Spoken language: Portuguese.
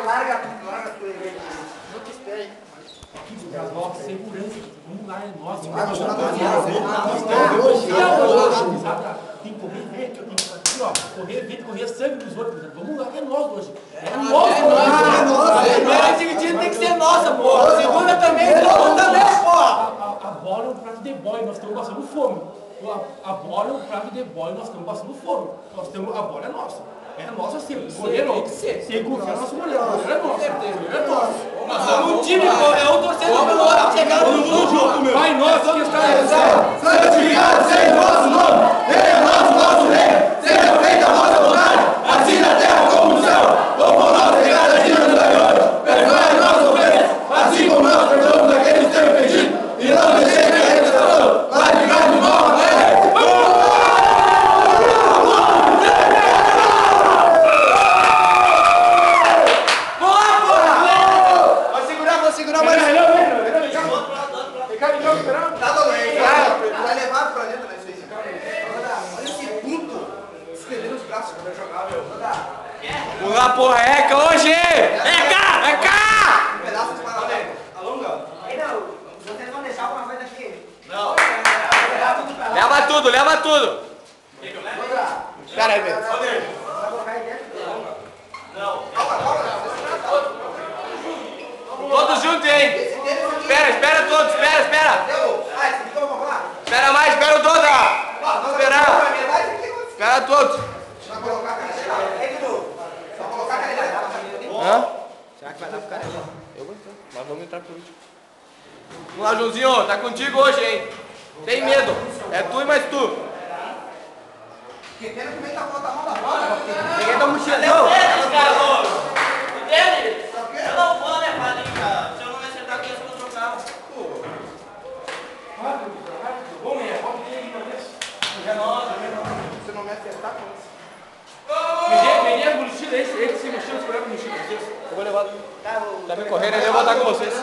larga tu evento. Não te espere. Nossa, segurança. Vamos lá, é nosso. Tem que correr vento, tem que aqui, ó, correr vento, correr sangue dos outros. Vamos lá, é nós hoje. É nosso. A primeira dividida tem que ser nossa, porra. A segunda também, todo também, porra. A bola é um prato de boy, nós estamos passando fome. A bola é um prato de boy, nós estamos passando fome. A bola é nossa. É nossa sempre. Goleiro, tem que ser. Tem que confiar no nosso goleiro. O goleiro é nosso. É nosso. Nós somos um time, pô. É um torcedor pelo outro. Chegaram todo mundo junto, meu. Pai nosso que está no céu. Santificado seja o vosso nome. Ele é nosso rei. Seja feita a vossa vontade, assim na terra como no céu. O pão nosso de cada dia nos dai hoje. Perdoai as nossas ofensas, assim como nós perdoamos aqueles que têm ofendido. E não deixeis cair em tentação, mas livrai-nos do mal. Amém. Segurar mais. Tá doendo. Vai levar pra dentro, né? Isso aí. Olha esse puto. Escrevendo os braços pra jogar, meu. Vamos lá, porra, é cá hoje! É cá! É cá! Um pedaço de paralelo. Alonga. Aí não, vocês vão deixar alguma coisa aqui? Não. Leva tudo, leva tudo! Espera aí, velho. Vai colocar aí dentro? Todos juntos, hein? Espera todos, espera! Espera mais, espera todos! Esperar! Espera todos! Só colocar a canela. Só colocar a canela. Hã? Será que vai dar pro cara? Eu vou entrar, mas vamos entrar por último. Vamos lá, Joãozinho, tá contigo hoje, hein? Tem medo, é tu e mais tu. Porque quero que meta a mão da bola. Ninguém tá mochilão. Entende? Eu não vou levar ali, cara. Se eu não me acertar aqui, eu vou trocar. Se não me acertar, Peguei a mochila, esse se mexeu, escolheu a mochila. Eu vou levar. Tá me correndo, eu vou voltar com vocês.